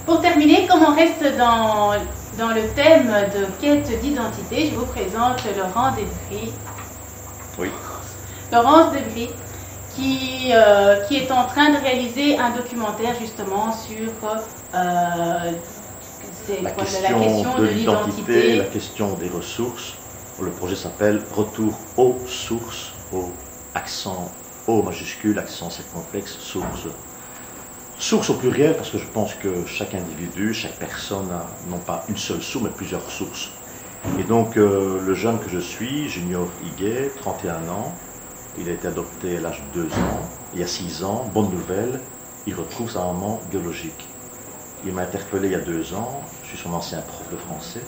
Pour terminer, comme on reste dans le thème de quête d'identité, je vous présente Laurence Debry. Oui. Laurence Debry, qui est en train de réaliser un documentaire justement sur la question de l'identité, la question des ressources. Le projet s'appelle Retour aux sources, au accent O majuscule, accent circonflexe, source. Source au pluriel, parce que je pense que chaque individu, chaque personne a non pas une seule source, mais plusieurs sources. Et donc, le jeune que je suis, Junior Higuet, 31 ans, il a été adopté à l'âge de 2 ans. Il y a 6 ans, bonne nouvelle, il retrouve sa maman biologique. Il m'a interpellé il y a 2 ans, je suis son ancien prof de français.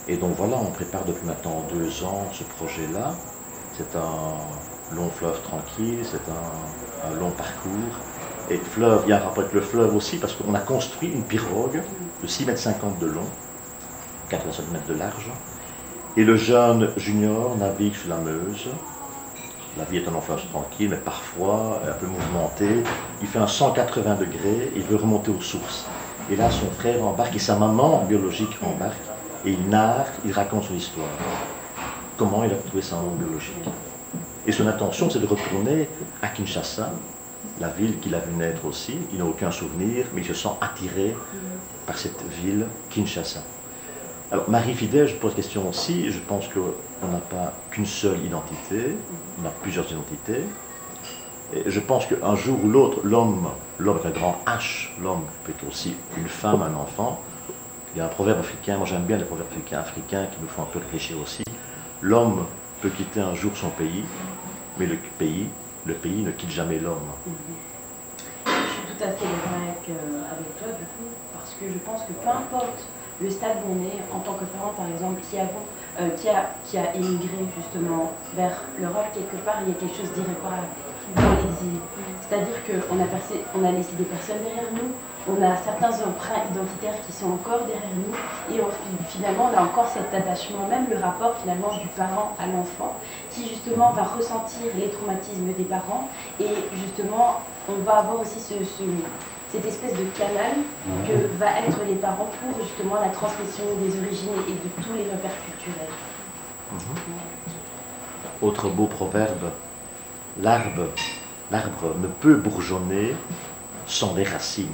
Et donc voilà, on prépare depuis maintenant 2 ans ce projet-là. C'est un long fleuve tranquille, c'est un long parcours. Et fleuve, il y a un rapport avec le fleuve aussi, parce qu'on a construit une pirogue de 6,50 m de long, 85 m de large. Et le jeune Junior navigue sur la Meuse. La vie est un long fleuve tranquille, mais parfois un peu mouvementé. Il fait un 180 degrés, il veut remonter aux sources. Et là, son frère embarque et sa maman biologique embarque. Et il narre, il raconte son histoire. Comment il a trouvé sa maman biologique. Et son intention, c'est de retourner à Kinshasa, la ville qu'il a vu naître aussi. Il n'a aucun souvenir, mais il se sent attiré par cette ville, Kinshasa. Alors, Marie Fidèle, je pose la question aussi. Je pense qu'on n'a pas qu'une seule identité, on a plusieurs identités. Et je pense qu'un jour ou l'autre, l'homme avec un grand H, l'homme peut être aussi une femme, un enfant. Il y a un proverbe africain, moi j'aime bien les proverbes africains qui nous font un peu réfléchir aussi. L'homme peut quitter un jour son pays, mais le pays ne quitte jamais l'homme. Je suis tout à fait d'accord avec toi, du coup, parce que je pense que peu importe le stade où on est, en tant que parent par exemple, qui a émigré justement vers l'Europe, quelque part, il y a quelque chose d'irréparable dans l'exil. C'est-à-dire qu'on a laissé des personnes derrière nous, on a certains emprunts identitaires qui sont encore derrière nous, et finalement on a encore cet attachement, même le rapport finalement du parent à l'enfant, qui justement va ressentir les traumatismes des parents, et justement on va avoir aussi cette espèce de canal que va être les parents pour justement la transmission des origines et de tous les repères culturels. Autre beau proverbe, l'arbre ne peut bourgeonner sans des racines.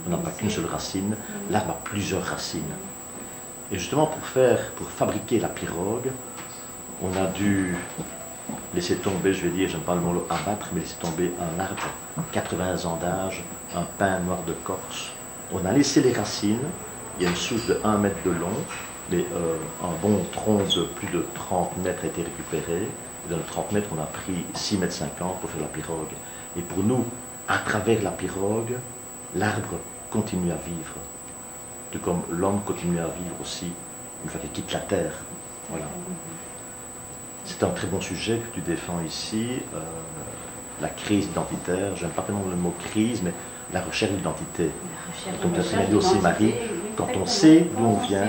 On n'a pas qu'une seule racine, l'arbre a plusieurs racines. Et justement pour fabriquer la pirogue, on a dû laisser tomber, je vais dire, j'aime pas le mot abattre, mais laisser tomber un arbre, 80 ans d'âge, un pin noir de Corse. On a laissé les racines, il y a une souche de 1 mètre de long, mais un bon tronc de plus de 30 mètres a été récupéré. Et dans les 30 mètres, on a pris 6,50 m pour faire la pirogue. Et pour nous, à travers la pirogue, l'arbre continue à vivre. Tout comme l'homme continue à vivre aussi, une fois qu'il quitte la terre. Voilà. C'est un très bon sujet que tu défends ici, la crise identitaire. J'aime pas tellement le mot crise, mais la recherche d'identité. Comme tu as dit aussi, Marie, quand on sait d'où on vient,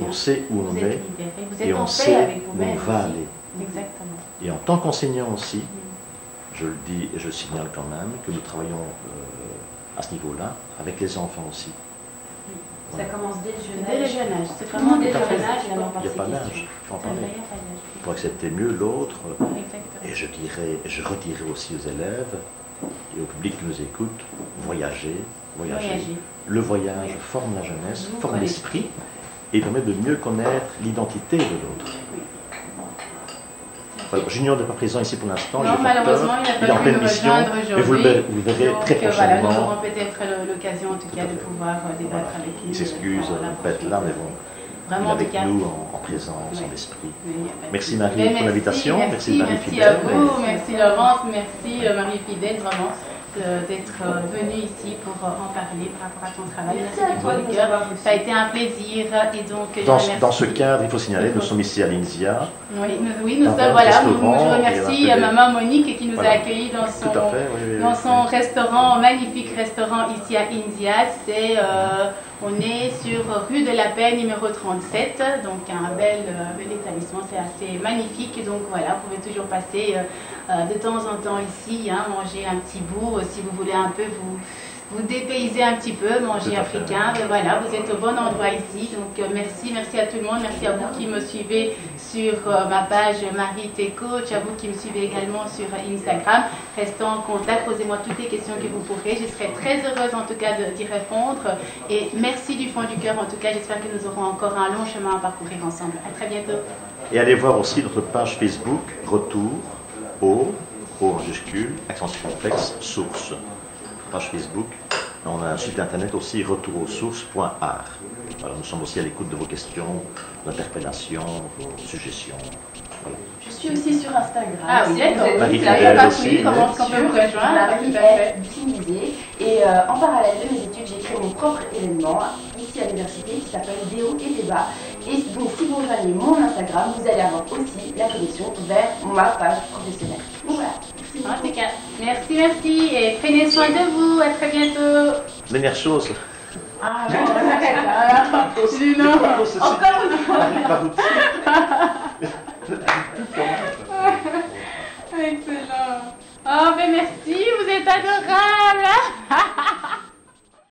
on sait où on est, et on sait où on va aller. Exactement. Et en tant qu'enseignant aussi, je le dis et je le signale quand même, que nous travaillons à ce niveau-là, avec les enfants aussi. Ça commence dès le jeune âge. C'est vraiment dès le jeune âge. Il n'y a pas d'âge, il faut en parler. Pour accepter mieux l'autre. Et je redirai aussi aux élèves et au public qui nous écoute, voyager. Le voyage forme la jeunesse, forme l'esprit et permet de mieux connaître l'identité de l'autre. Voilà, Junior n'est pas présent ici pour l'instant. Non, malheureusement, il n'a pas pu nous rejoindre aujourd'hui. Mais vous le verrez très prochainement. Voilà, nous aurons peut-être l'occasion en tout cas de pouvoir débattre avec lui. Il s'excuse de ne pas être là, mais bon, vraiment, il est avec nous en présence, en esprit. Merci Marie Mais pour l'invitation. Merci Marie Merci Fidèle. à vous, merci Laurence, merci Marie Fidèle, vraiment d'être venue ici pour en parler par rapport à ton travail. Merci du fond du cœur. Ça a été un plaisir. Et donc, dans ce cadre, il faut signaler, nous sommes ici à l'INSIA. Oui, nous sommes, voilà, je remercie maman Monique qui nous a accueillis dans son restaurant, magnifique restaurant ici à INSIA. On est sur rue de la Paix numéro 37, donc un bel établissement, c'est assez magnifique. Donc voilà, vous pouvez toujours passer de temps en temps ici, manger un petit bout, si vous voulez un peu vous dépayser un petit peu, manger africain. Mais voilà, vous êtes au bon endroit ici. Donc merci à tout le monde. Merci à vous qui me suivez sur ma page Marie T Coach, à vous qui me suivez également sur Instagram. Restons en contact, posez-moi toutes les questions que vous pourrez. Je serai très heureuse en tout cas d'y répondre. Et merci du fond du cœur. En tout cas, j'espère que nous aurons encore un long chemin à parcourir ensemble. À très bientôt. Et allez voir aussi notre page Facebook, Retour O majuscule, accent circonflexe, source. Page Facebook. On a un site internet aussi, retourauxsources.art. Voilà, nous sommes aussi à l'écoute de vos questions, d'interpellations, vos suggestions. Voilà. Je suis aussi sur Instagram. Ah oui, d'accord. Marie-Fidèle aussi. Comment on peut vous rejoindre? Marie-Fidèle. Et en parallèle de mes études, j'ai créé mon propre événement ici à l'université qui s'appelle Déo et Débat. Et donc, si vous rejoignez mon Instagram, vous allez avoir aussi la connexion vers ma page professionnelle. Donc voilà. En tout cas, merci et prenez soin de vous. À très bientôt. Dernière chose. Ah non, on arrête là. Sinon, encore une fois. Excellent. Oh, ben merci, vous êtes adorable.